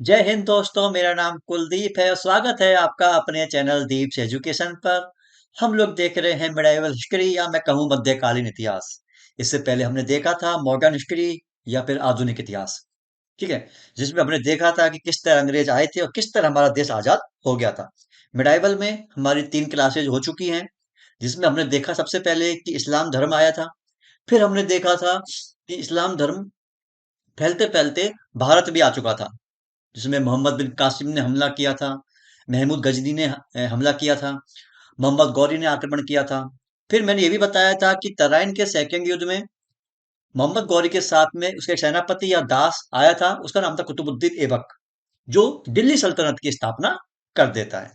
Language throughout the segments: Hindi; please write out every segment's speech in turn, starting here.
जय हिंद दोस्तों, मेरा नाम कुलदीप है और स्वागत है आपका अपने चैनल दीप्स एजुकेशन पर। हम लोग देख रहे हैं मिडाइवल हिस्ट्री या मैं कहूँ मध्यकालीन इतिहास। इससे पहले हमने देखा था मॉडर्न हिस्ट्री या फिर आधुनिक इतिहास। ठीक है। जिसमें हमने देखा था कि किस तरह अंग्रेज आए थे और किस तरह हमारा देश आजाद हो गया था। मिडाइवल में हमारी 3 क्लासेज हो चुकी हैं, जिसमें हमने देखा सबसे पहले कि इस्लाम धर्म आया था। फिर हमने देखा था कि इस्लाम धर्म फैलते फैलते भारत भी आ चुका था, जिसमें मोहम्मद बिन कासिम ने हमला किया था, महमूद गजनी ने हमला किया था, मोहम्मद गौरी ने आक्रमण किया था। फिर मैंने ये भी बताया था कि तराइन के सेकंड युद्ध में मोहम्मद गौरी के साथ में उसका एक सेनापति या दास आया था, उसका नाम था कुतुबुद्दीन ऐबक, जो दिल्ली सल्तनत की स्थापना कर देता है।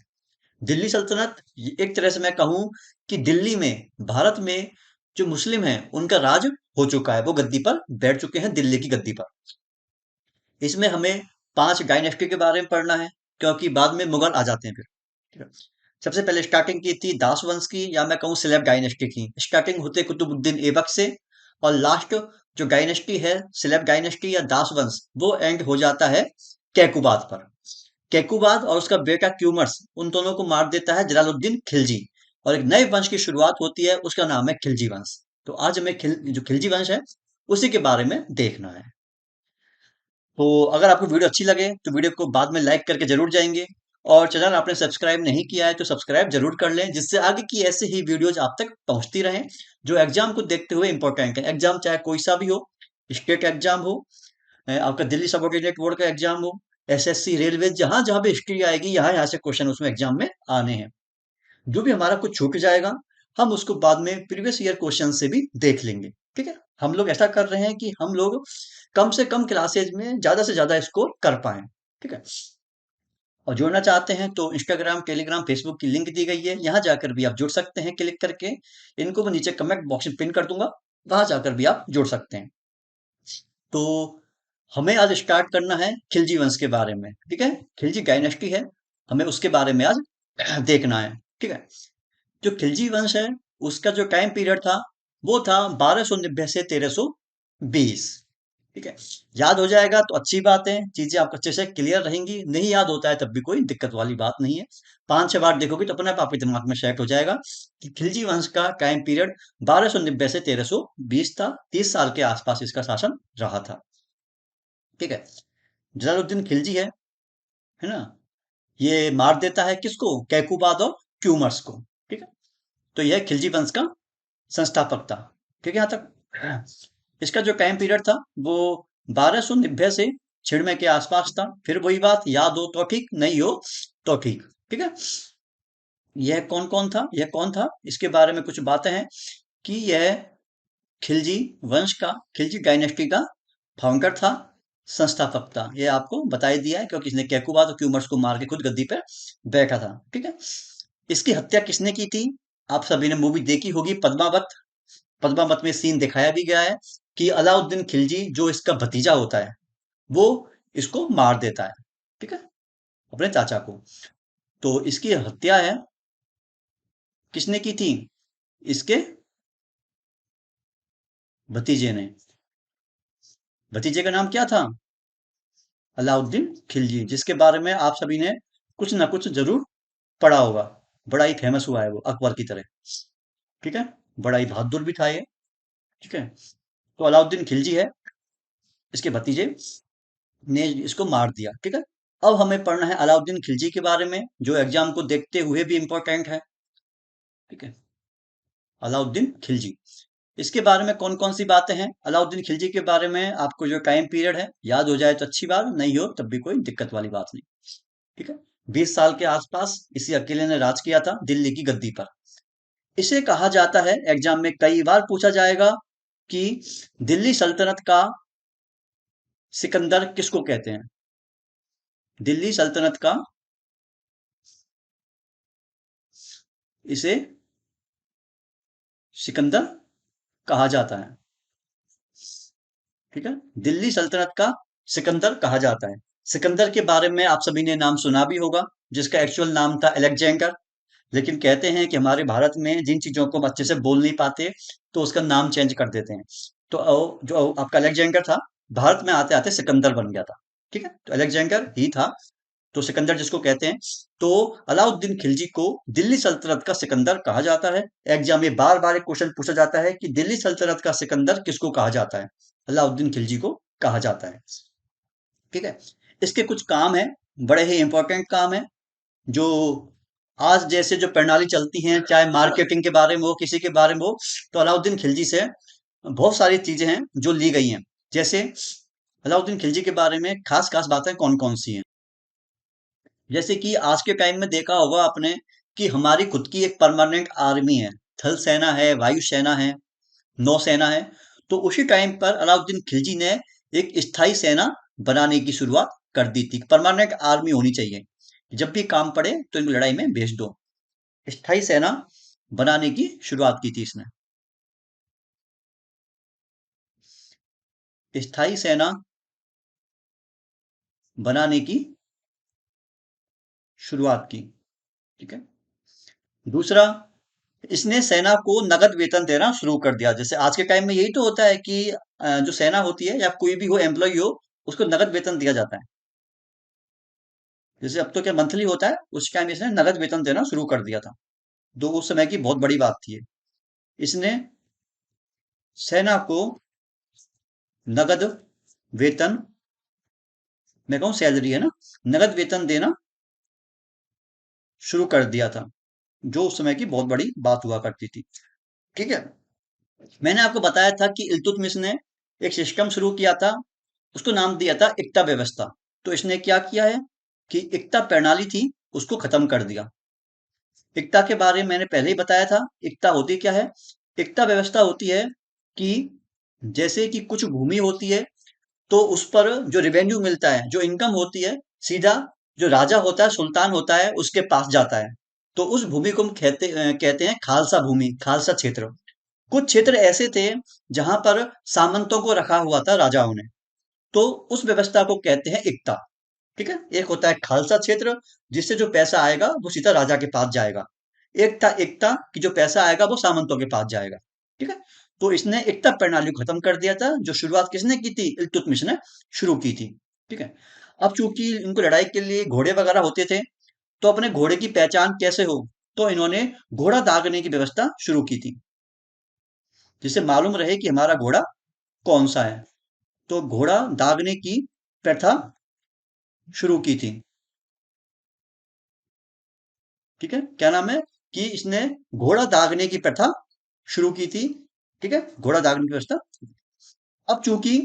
दिल्ली सल्तनत एक तरह से मैं कहूं कि दिल्ली में, भारत में जो मुस्लिम हैं उनका राज हो चुका है, वो गद्दी पर बैठ चुके हैं, दिल्ली की गद्दी पर। इसमें हमें 5 डायनेस्टी के बारे में पढ़ना है, क्योंकि बाद में मुगल आ जाते हैं फिर। ठीक है। सबसे पहले स्टार्टिंग की थी दास वंश की या मैं कहूँ सिलेब डायनेस्टी की। स्टार्टिंग होते कुतुबुद्दीन ऐबक से और लास्ट जो डायनेस्टी है सिलेब डायनेस्टी या दास वंश, वो एंड हो जाता है कैकुबाद पर। कैकुबाद और उसका बेटा क्यूमर्स, उन दोनों को मार देता है जलालुद्दीन खिलजी, और एक नए वंश की शुरुआत होती है, उसका नाम है खिलजी वंश। तो आज हमें जो खिलजी वंश है उसी के बारे में देखना है। तो अगर आपको वीडियो अच्छी लगे तो वीडियो को बाद में लाइक करके जरूर जाएंगे, और चैनल आपने सब्सक्राइब नहीं किया है तो सब्सक्राइब जरूर कर लें, जिससे आगे की ऐसे ही वीडियोज आप तक पहुंचती रहें, जो एग्जाम को देखते हुए इंपॉर्टेंट है। एग्जाम चाहे कोई सा भी हो, स्टेट एग्जाम हो, आपका दिल्ली सबऑर्डिनेट बोर्ड का एग्जाम हो, एसएससी, रेलवे, जहां जहां भी हिस्ट्री आएगी, यहाँ यहाँ से क्वेश्चन उसमें एग्जाम में आने हैं। जो भी हमारा कुछ छूट जाएगा, हम उसको बाद में प्रीवियस ईयर क्वेश्चन से भी देख लेंगे। ठीक है। हम लोग ऐसा कर रहे हैं कि हम लोग कम से कम क्लासेज में ज्यादा से ज्यादा स्कोर कर पाए। ठीक है। और जुड़ना चाहते हैं तो इंस्टाग्राम, टेलीग्राम, फेसबुक की लिंक दी गई है, यहाँ जाकर भी आप जुड़ सकते हैं क्लिक करके। इनको मैं नीचे कमेंट बॉक्स में पिन कर दूंगा, वहां जाकर भी आप जुड़ सकते हैं। तो हमें आज स्टार्ट करना है खिलजी वंश के बारे में। ठीक है। खिलजी डायनेस्टी है, हमें उसके बारे में आज देखना है। ठीक है। जो खिलजी वंश है, उसका जो टाइम पीरियड था वो था 1290 से 1320। ठीक है। याद हो जाएगा तो अच्छी बात है, चीजें आपको अच्छे से क्लियर रहेंगी। नहीं याद होता है तब भी कोई दिक्कत वाली बात नहीं है, 5-6 बार देखोगे तो अपने आप आपके दिमाग में सेट हो जाएगा कि खिलजी वंश का टाइम पीरियड 1290 से 1320 था। 30 साल के आसपास इसका शासन रहा था। ठीक है। जलालुद्दीन खिलजी है ना, ये मार देता है किसको, कैकुबाद और क्यूमर्स को। ठीक है। तो यह खिलजी वंश का संस्थापक था। ठीक है यहाँ तक। इसका जो टाइम पीरियड था वो 1290 से 96 के आसपास था। फिर वही बात, याद हो तो ठीक, नहीं हो तो ठीक। ठीक है। यह कौन कौन था, यह कौन था, इसके बारे में कुछ बातें हैं कि यह खिलजी वंश का, खिलजी डायनेस्टी का फाउंडर था, संस्थापक था। यह आपको बता ही दिया है, क्योंकि इसने कैकुबाद और क्यूमर्स को मार के खुद गद्दी पर बैठा था। ठीक है। इसकी हत्या किसने की थी, आप सभी ने मूवी देखी होगी पद्मावत। पद्मावत में सीन दिखाया भी गया है कि अलाउद्दीन खिलजी जो इसका भतीजा होता है, वो इसको मार देता है। ठीक है, अपने चाचा को। तो इसकी हत्या है, किसने की थी, इसके भतीजे ने। भतीजे का नाम क्या था, अलाउद्दीन खिलजी, जिसके बारे में आप सभी ने कुछ ना कुछ जरूर पढ़ा होगा। बड़ा ही फेमस हुआ है वो अकबर की तरह। ठीक है। बड़ा ही बहादुर भी था ये। ठीक है। तो अलाउद्दीन खिलजी है, इसके भतीजे ने इसको मार दिया। ठीक है। अब हमें पढ़ना है अलाउद्दीन खिलजी के बारे में, जो एग्जाम को देखते हुए भी इंपॉर्टेंट है। ठीक है। अलाउद्दीन खिलजी, इसके बारे में कौन कौन सी बातें हैं अलाउद्दीन खिलजी के बारे में, आपको जो टाइम पीरियड है याद हो जाए तो अच्छी बात, नहीं हो तब भी कोई दिक्कत वाली बात नहीं। ठीक है। 20 साल के आसपास इसी अकेले ने राज किया था दिल्ली की गद्दी पर। इसे कहा जाता है, एग्जाम में कई बार पूछा जाएगा कि दिल्ली सल्तनत का सिकंदर किसको कहते हैं। दिल्ली सल्तनत का, इसे सिकंदर कहा जाता है। ठीक है। दिल्ली सल्तनत का सिकंदर कहा जाता है। सिकंदर के बारे में आप सभी ने नाम सुना भी होगा, जिसका एक्चुअल नाम था अलेक्जेंडर। लेकिन कहते हैं कि हमारे भारत में जिन चीजों को हम अच्छे से बोल नहीं पाते, तो उसका नाम चेंज कर देते हैं। तो जो आपका अलेक्जेंडर था, भारत में आते आते सिकंदर बन गया था। ठीक है, तो अलेक्जेंडर ही था, तो सिकंदर जिसको कहते हैं। तो अलाउद्दीन खिलजी को दिल्ली सल्तनत का सिकंदर कहा जाता है। एग्जाम में बार बार एक क्वेश्चन पूछा जाता है कि दिल्ली सल्तनत का सिकंदर किसको कहा जाता है? अलाउद्दीन खिलजी को कहा जाता है। ठीक है, इसके कुछ काम है, बड़े ही इंपॉर्टेंट काम है, जो आज जैसे जो प्रणाली चलती हैं, चाहे मार्केटिंग के बारे में हो, किसी के बारे में हो, तो अलाउद्दीन खिलजी से बहुत सारी चीजें हैं जो ली गई हैं। जैसे अलाउद्दीन खिलजी के बारे में खास खास बातें कौन कौन सी हैं? जैसे कि आज के टाइम में देखा होगा आपने कि हमारी खुद की एक परमानेंट आर्मी है, थल सेना है, वायु सेना है, नौसेना है। तो उसी टाइम पर अलाउद्दीन खिलजी ने एक स्थायी सेना बनाने की शुरुआत कर दी थी। परमानेंट आर्मी होनी चाहिए, जब भी काम पड़े तो इनको लड़ाई में भेज दो। स्थायी सेना बनाने की शुरुआत की थी इसने। स्थायी सेना बनाने की शुरुआत की। ठीक है, दूसरा, इसने सेना को नगद वेतन देना शुरू कर दिया। जैसे आज के टाइम में यही तो होता है कि जो सेना होती है या कोई भी हो एम्प्लॉय हो, उसको नगद वेतन दिया जाता है। जैसे अब तो क्या मंथली होता है, उस टाइम इसने नगद वेतन देना शुरू कर दिया था। तो उस समय की बहुत बड़ी बात थी ये। इसने सेना को नगद वेतन, मैं कहूँ सैलरी है ना, नगद वेतन देना शुरू कर दिया था, जो उस समय की बहुत बड़ी बात हुआ करती थी। ठीक है, मैंने आपको बताया था कि इल्तुतमिश ने एक सिस्टम शुरू किया था, उसको नाम दिया था इक्ता व्यवस्था। तो इसने क्या किया है कि इक्ता प्रणाली थी, उसको खत्म कर दिया। इक्ता के बारे में मैंने पहले ही बताया था। इक्ता होती क्या है? इक्ता व्यवस्था होती है कि जैसे कि कुछ भूमि होती है, तो उस पर जो रिवेन्यू मिलता है, जो इनकम होती है, सीधा जो राजा होता है, सुल्तान होता है, उसके पास जाता है। तो उस भूमि को हम कहते हैं खालसा भूमि, खालसा क्षेत्र। कुछ क्षेत्र ऐसे थे जहां पर सामंतों को रखा हुआ था राजाओं ने, तो उस व्यवस्था को कहते हैं इक्ता। ठीक है, एक होता है खालसा क्षेत्र, जिससे जो पैसा आएगा वो सीधा राजा के पास जाएगा। एक था एकता कि जो पैसा आएगा वो सामंतों के पास जाएगा। ठीक है, तो इसने एकता प्रणाली को खत्म कर दिया था, जो शुरुआत किसने की थी? इल्तुतमिश ने शुरू की थी। ठीक है, अब चूंकि इनको लड़ाई के लिए घोड़े वगैरह होते थे, तो अपने घोड़े की पहचान कैसे हो? तो इन्होंने घोड़ा दागने की व्यवस्था शुरू की थी, जिससे मालूम रहे कि हमारा घोड़ा कौन सा है। तो घोड़ा दागने की प्रथा शुरू की थी। ठीक है, क्या नाम है कि इसने घोड़ा दागने की प्रथा शुरू की थी। ठीक है, घोड़ा दागने की व्यवस्था। अब चूंकि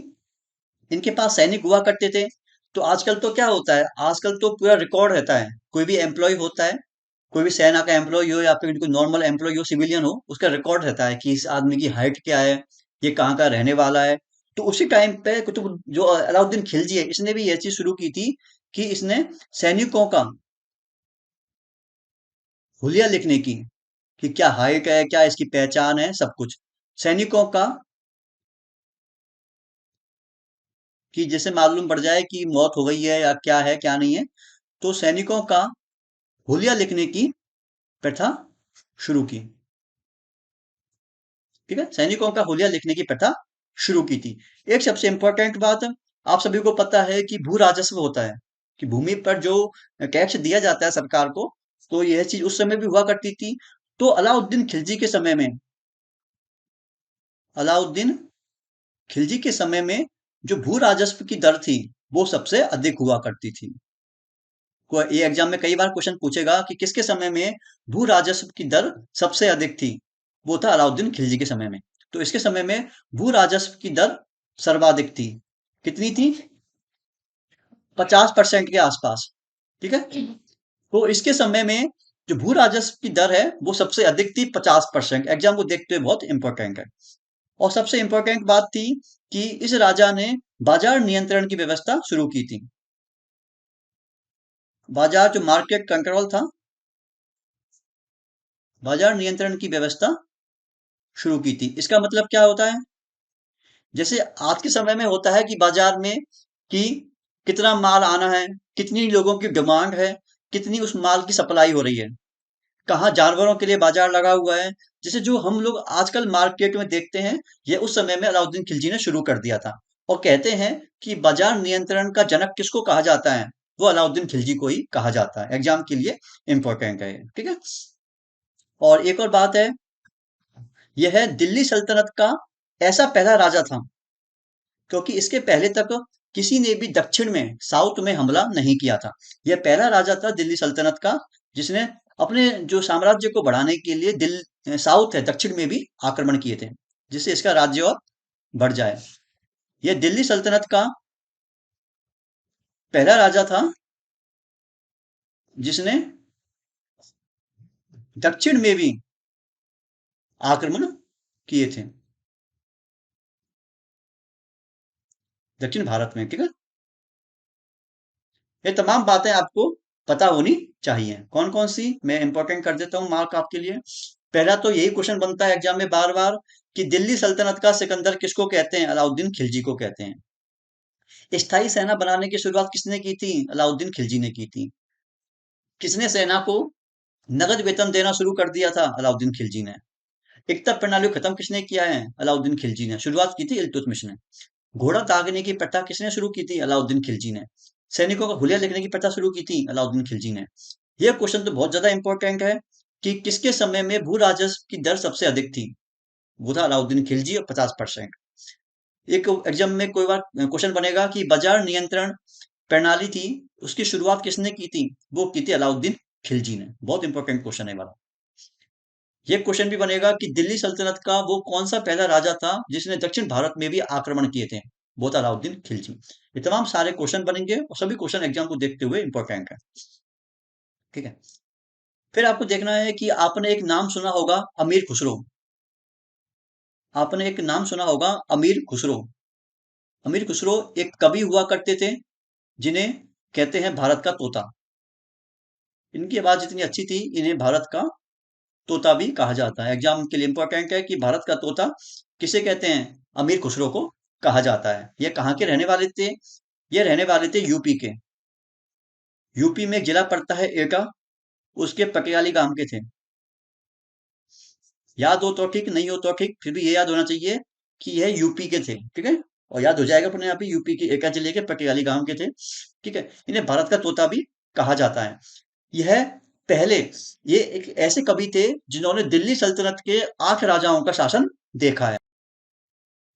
इनके पास सैनिक हुआ करते थे, तो आजकल तो क्या होता है, आजकल तो पूरा रिकॉर्ड रहता है। कोई भी एम्प्लॉय होता है, कोई भी सेना का एम्प्लॉय हो या फिर कोई नॉर्मल एम्प्लॉय हो, सिविलियन हो, उसका रिकॉर्ड रहता है कि इस आदमी की हाइट क्या है, ये कहाँ का रहने वाला है। तो उसी टाइम पे कुतुब जो अलाउद्दीन खिलजी है, इसने भी ये चीज शुरू की थी कि इसने सैनिकों का हुलिया लिखने की, कि क्या हाइट है, क्या इसकी पहचान है, सब कुछ सैनिकों का, कि जैसे मालूम पड़ जाए कि मौत हो गई है क्या नहीं है, तो सैनिकों का हुलिया लिखने की प्रथा शुरू की। ठीक है, सैनिकों का हुलिया लिखने की प्रथा शुरू की थी। एक सबसे इंपॉर्टेंट बात, आप सभी को पता है कि भू राजस्व होता है, कि भूमि पर जो टैक्स दिया जाता है सरकार को, तो यह चीज उस समय भी हुआ करती थी। तो अलाउद्दीन खिलजी के समय में, अलाउद्दीन खिलजी के समय में जो भू राजस्व की दर थी, वो सबसे अधिक हुआ करती थी। ये एग्जाम में कई बार क्वेश्चन पूछेगा कि किसके समय में भू राजस्व की दर सबसे अधिक थी? वो था अलाउद्दीन खिलजी के समय में। तो इसके समय में भू राजस्व की दर सर्वाधिक थी। कितनी थी? 50% के आसपास। ठीक है, तो इसके समय में जो भू राजस्व की दर है वो सबसे अधिक थी, 50%। एग्जाम को देखते हुए बहुत इंपॉर्टेंट है। और सबसे इंपॉर्टेंट बात थी कि इस राजा ने बाजार नियंत्रण की व्यवस्था शुरू की थी। बाजार जो मार्केट कंट्रोल था, बाजार नियंत्रण की व्यवस्था शुरू की थी। इसका मतलब क्या होता है? जैसे आज के समय में होता है कि बाजार में कि कितना माल आना है, कितनी लोगों की डिमांड है, कितनी उस माल की सप्लाई हो रही है, कहाँ जानवरों के लिए बाजार लगा हुआ है। जैसे जो हम लोग आजकल मार्केट में देखते हैं, ये उस समय में अलाउद्दीन खिलजी ने शुरू कर दिया था। और कहते हैं कि बाजार नियंत्रण का जनक किसको कहा जाता है? वो अलाउद्दीन खिलजी को ही कहा जाता है। एग्जाम के लिए इंपॉर्टेंट है, ठीक है। और एक और बात है, यह दिल्ली सल्तनत का ऐसा पहला राजा था क्योंकि इसके पहले तक किसी ने भी दक्षिण में, साउथ में हमला नहीं किया था। यह पहला राजा था दिल्ली सल्तनत का जिसने अपने जो साम्राज्य को बढ़ाने के लिए साउथ है, दक्षिण में भी आक्रमण किए थे, जिससे इसका राज्य और बढ़ जाए। यह दिल्ली सल्तनत का पहला राजा था जिसने दक्षिण में भी आक्रमण किए थे, दक्षिण भारत में, ठीक है। ये तमाम बातें आपको पता होनी चाहिए। कौन कौन सी मैं इंपॉर्टेंट कर देता हूं मार्क आपके लिए। पहला तो यही क्वेश्चन बनता है एग्जाम में बार बार कि दिल्ली सल्तनत का सिकंदर किसको कहते हैं? अलाउद्दीन खिलजी को कहते हैं। स्थायी सेना बनाने की शुरुआत किसने की थी? अलाउद्दीन खिलजी ने की थी। किसने सेना को नगद वेतन देना शुरू कर दिया था? अलाउद्दीन खिलजी ने। एकता प्रणाली को खत्म किसने किया है? अलाउद्दीन खिलजी ने। शुरुआत की थी इल्तुतमिश ने। घोड़ा दागने की प्रथा किसने शुरू की थी? अलाउद्दीन खिलजी ने। सैनिकों का हुलिया लिखने की प्रथा शुरू की थी? अलाउद्दीन खिलजी ने। यह क्वेश्चन तो बहुत ज्यादा इंपॉर्टेंट है कि किसके समय में भू राजस्व की दर सबसे अधिक थी? वो था अलाउद्दीन खिलजी, और 50%। एक एग्जाम में कोई बार क्वेश्चन बनेगा कि बाजार नियंत्रण प्रणाली थी, उसकी शुरुआत किसने की थी? वो की थी अलाउद्दीन खिलजी ने। बहुत इंपॉर्टेंट क्वेश्चन है वाला। ये क्वेश्चन भी बनेगा कि दिल्ली सल्तनत का वो कौन सा पहला राजा था जिसने दक्षिण भारत में भी आक्रमण किए थे? वो था अलाउद्दीन खिलजी। ये तमाम सारे क्वेश्चन बनेंगे और सभी क्वेश्चन एग्जाम को देखते हुए इंपॉर्टेंट है, ठीक है। फिर आपको देखना है कि आपने एक नाम सुना होगा, अमीर खुसरो। आपने एक नाम सुना होगा, अमीर खुसरो। अमीर खुसरो एक कवि हुआ करते थे जिन्हें कहते हैं भारत का तोता। इनकी आवाज इतनी अच्छी थी, इन्हें भारत का तोता भी कहा जाता है। एग्जाम के लिए इंपॉर्टेंट है कि भारत का तोता किसे कहते हैं? अमीर खुसरो को कहा जाता है। ये कहाँ के रहने वाले थे? ये रहने वाले थे यूपी के। यूपी में एक जिला पड़ता है एटा, उसके पटियाली गांव के थे। याद हो तो ठीक, नहीं हो तो ठीक, फिर भी ये याद होना चाहिए कि यह यूपी के थे, ठीक है। और याद हो जाएगा अपने आप ही, यूपी के एटा जिले के पटियाली गांव के थे, ठीक है। इन्हें भारत का तोता भी कहा जाता है। यह पहले, ये एक ऐसे कवि थे जिन्होंने दिल्ली सल्तनत के 8 राजाओं का शासन देखा है।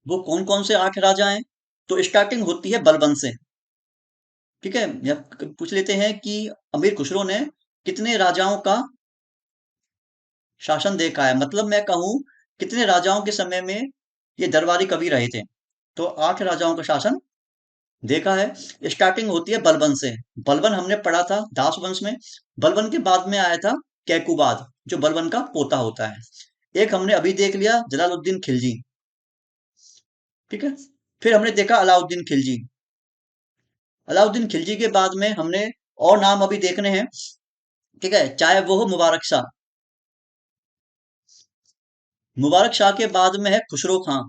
वो कौन कौन से 8 राजा हैं? तो स्टार्टिंग होती है बलबन से, ठीक है। या पूछ लेते हैं कि अमीर खुसरो ने कितने राजाओं का शासन देखा है, मतलब मैं कहूं कितने राजाओं के समय में ये दरबारी कवि रहे थे। तो 8 राजाओं का शासन देखा है। स्टार्टिंग होती है बलबन से। बलबन हमने पढ़ा था दास वंश में। बलबन के बाद में आया था कैकुबाद, जो बलबन का पोता होता है। एक हमने अभी देख लिया जलालुद्दीन खिलजी, ठीक है। फिर हमने देखा अलाउद्दीन खिलजी। अलाउद्दीन खिलजी के बाद में हमने और नाम अभी देखने हैं, ठीक है। चाहे वो हो मुबारक शाह। मुबारक शाह के बाद में है खुसरो खां।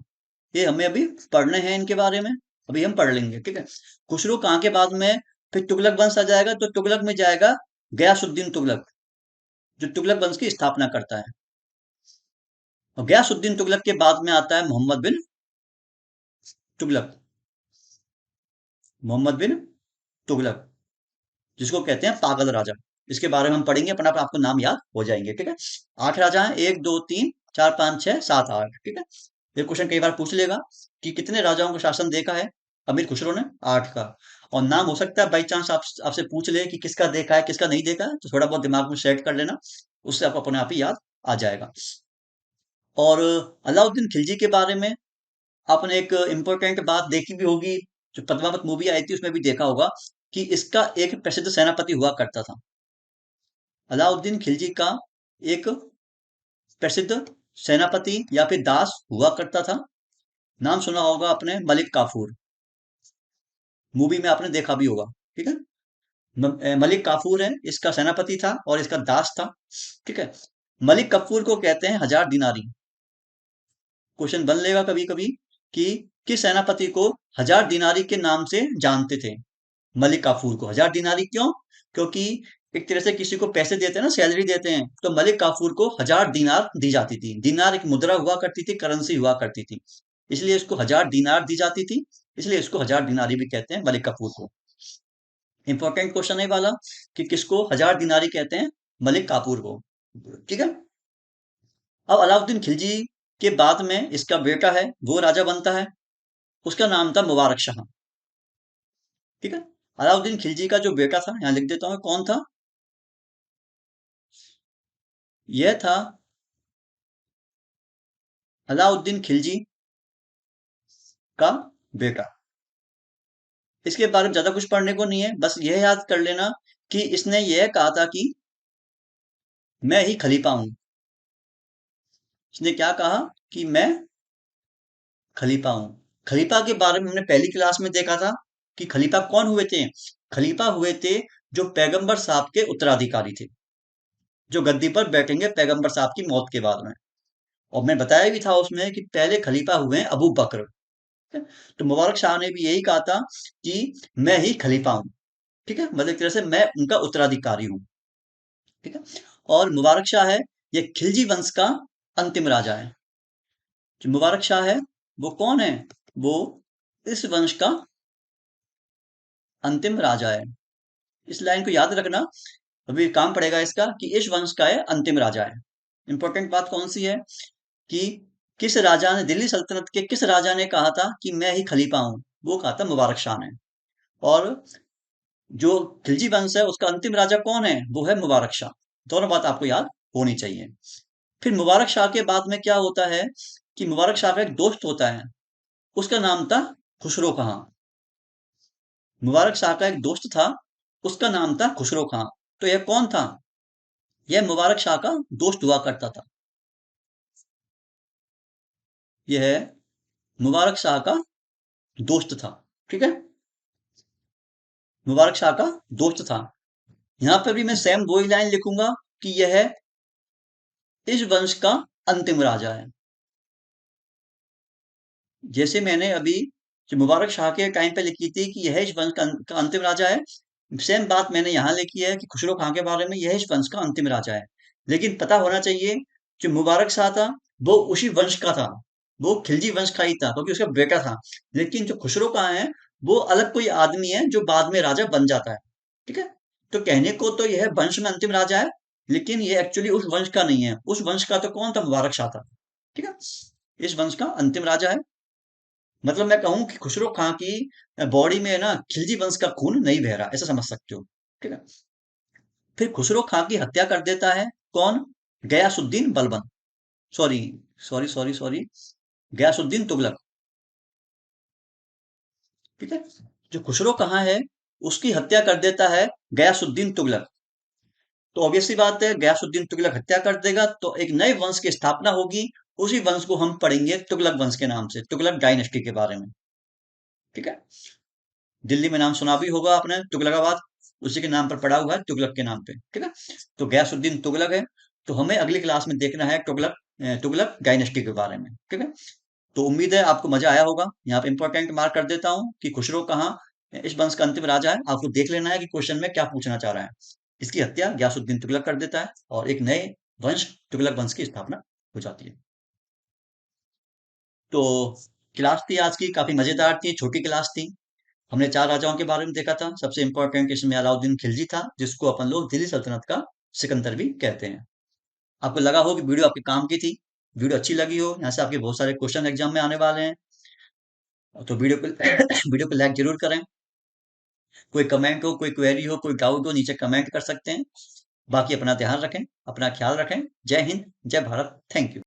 ये हमें अभी पढ़ने हैं इनके बारे में, अभी हम पढ़ लेंगे, ठीक है। खुसरो खां के बाद में फिर तुगलक वंश आ जाएगा, तो तुगलक में जाएगा गयासुद्दीन तुगलक, जो तुगलक वंश की स्थापना करता है। और गयासुद्दीन तुगलक के बाद में आता है मोहम्मद बिन तुगलक। मोहम्मद बिन तुगलक, जिसको कहते हैं पागल राजा। इसके बारे में हम पढ़ेंगे, अपना आपको नाम याद हो जाएंगे, ठीक है। 8 राजा हैं, 1 2 3 4 5 6 7 8, ठीक है। ये क्वेश्चन कई बार पूछ लेगा कि कितने राजाओं का शासन देखा है अमीर खुसरो ने? 8 का। और नाम हो सकता है बाई चांस आपसे पूछ ले कि किसका देखा है किसका नहीं देखा है, तो थोड़ा बहुत दिमाग में सेट कर लेना, उससे आपको अपने आप ही याद आ जाएगा। और अलाउद्दीन खिलजी के बारे में आपने एक इम्पोर्टेंट बात देखी भी होगी, जो पद्मावत मूवी आई थी उसमें भी देखा होगा कि इसका एक प्रसिद्ध सेनापति हुआ करता था। अलाउद्दीन खिलजी का एक प्रसिद्ध सेनापति या फिर दास हुआ करता था। नाम सुना होगा आपने, मलिक काफूर। मूवी में आपने देखा भी होगा, ठीक है। मलिक काफूर है इसका सेनापति था और इसका दास था, ठीक है। मलिक काफूर को कहते हैं 1000 दिनारी। क्वेश्चन बन लेगा कभी कभी कि किस सेनापति को 1000 दिनारी के नाम से जानते थे? मलिक काफूर को 1000 दिनारी क्यों? क्योंकि एक तरह से किसी को पैसे देते हैं ना, सैलरी देते हैं, तो मलिक काफूर को 1000 दिनार दी जाती थी। दिनार एक मुद्रा हुआ करती थी, करेंसी हुआ करती थी। इसलिए इसको 1000 दीनार दी जाती थी, इसलिए इसको 1000 दीनारी भी कहते हैं मलिक काफूर को। इंपॉर्टेंट क्वेश्चन है वाला कि किसको 1000 दीनारी कहते हैं? मलिक काफूर को। ठीक है। अब अलाउद्दीन खिलजी के बाद में इसका बेटा है वो राजा बनता है, उसका नाम था मुबारक शाह। ठीक है। अलाउद्दीन खिलजी का जो बेटा था, यहां लिख देता हूं कौन था, यह था अलाउद्दीन खिलजी का बेटा। इसके बारे में ज्यादा कुछ पढ़ने को नहीं है, बस यह याद कर लेना कि इसने यह कहा था कि मैं ही खलीफा हूं। इसने क्या कहा कि मैं खलीफा हूं। खलीफा के बारे में हमने पहली क्लास में देखा था कि खलीफा कौन हुए थे। खलीफा हुए थे जो पैगंबर साहब के उत्तराधिकारी थे, जो गद्दी पर बैठेंगे पैगंबर साहब की मौत के बाद में। और मैं बताया भी था उसमें कि पहले खलीफा हुए हैं अबू बकर। तो मुबारक शाह ने भी यही कहा था कि मैं ही खलीफा हूं। ठीक है, मतलब एक तरह से मैं उनका उत्तराधिकारी हूं। ठीक है। और मुबारक शाह है, ये खिलजी वंश का अंतिम राजा है। जो मुबारक शाह है वो कौन है? वो इस वंश का अंतिम राजा है। इस लाइन को याद रखना, अभी काम पड़ेगा इसका कि इस वंश का है अंतिम राजा है। इंपॉर्टेंट बात कौन सी है कि किस राजा ने, दिल्ली सल्तनत के किस राजा ने कहा था कि मैं ही खलीफा हूं? वो कहा था मुबारक शाह ने। और जो खिलजी वंश है उसका अंतिम राजा कौन है? वो है मुबारक शाह। दोनों बात आपको याद होनी चाहिए। फिर मुबारक शाह के बाद में क्या होता है कि मुबारक शाह का एक दोस्त होता है, उसका नाम था खुसरो खां। मुबारक शाह का एक दोस्त था, उसका नाम था खुसरो खां। तो यह कौन था? यह मुबारक शाह का दोस्त हुआ करता था। यह मुबारक शाह का दोस्त था। ठीक है, मुबारक शाह का दोस्त था। यहां पर भी मैं सेम वही लाइन लिखूंगा कि यह इस वंश का अंतिम राजा है। जैसे मैंने अभी जो मुबारक शाह के टाइम पे लिखी थी कि यह इस वंश का अंतिम राजा है, सेम बात मैंने यहाँ लिखी है कि खुसरो खां के बारे में, यह इस वंश का अंतिम राजा है। लेकिन पता होना चाहिए जो मुबारक शाह था वो उसी वंश का था, वो खिलजी वंश का ही था क्योंकि उसका बेटा था। लेकिन जो खुसरो खां है वो अलग कोई आदमी है जो बाद में राजा बन जाता है। ठीक है। तो कहने को तो यह वंश में अंतिम राजा है, लेकिन यह एक्चुअली उस वंश का नहीं है। उस वंश का तो कौन था? मुबारक शाह था। ठीक है। इस वंश का अंतिम राजा है। मतलब मैं कहूं कि खुसरो खां की बॉडी में ना खिलजी वंश का खून नहीं बह रहा, ऐसा समझ सकते हो। ठीक है। फिर खुसरो खां की हत्या कर देता है कौन? Ghiyasuddin Balban. Sorry sorry sorry sorry, Ghiyasuddin Tughlaq. ठीक है। जो खुसरो कहाँ है उसकी हत्या कर देता है गयासुद्दीन तुगलक। तो ऑब्वियसली बात है, गयासुद्दीन तुगलक हत्या कर देगा तो एक नए वंश की स्थापना होगी। उसी वंश को हम पढ़ेंगे तुगलक वंश के नाम से, तुगलक डायनेस्टी के बारे में। ठीक है। दिल्ली में नाम सुना भी होगा आपने तुगलकाबाद, उसी के नाम पर पड़ा हुआ है, तुगलक के नाम पे। ठीक है। तो गयासुद्दीन तुगलक है। तो हमें अगली क्लास में देखना है तुगलक, तुगलक डायनेस्टी के बारे में। ठीक है। तो उम्मीद है आपको मजा आया होगा। यहाँ पे इंपॉर्टेंट मार्क कर देता हूँ कि खुसरो कहाँ इस वंश का अंतिम राजा है। आपको देख लेना है कि क्वेश्चन में क्या पूछना चाह रहा है। इसकी हत्या गयासुद्दीन तुगलक कर देता है और एक नए वंश तुगलक वंश की स्थापना हो जाती है। तो क्लास थी आज की, काफी मजेदार थी, छोटी क्लास थी। हमने 4 राजाओं के बारे में देखा था। सबसे इंपॉर्टेंट इसमें अलाउद्दीन खिलजी था, जिसको अपन लोग दिल्ली सल्तनत का सिकंदर भी कहते हैं। आपको लगा हो कि वीडियो आपके काम की थी, वीडियो अच्छी लगी हो, यहाँ से आपके बहुत सारे क्वेश्चन एग्जाम में आने वाले हैं, तो वीडियो को वीडियो को लाइक जरूर करें। कोई कमेंट हो, कोई क्वेरी हो, कोई डाउट हो, नीचे कमेंट कर सकते हैं। बाकी अपना ध्यान रखें, अपना ख्याल रखें। जय हिंद, जय भारत, थैंक यू।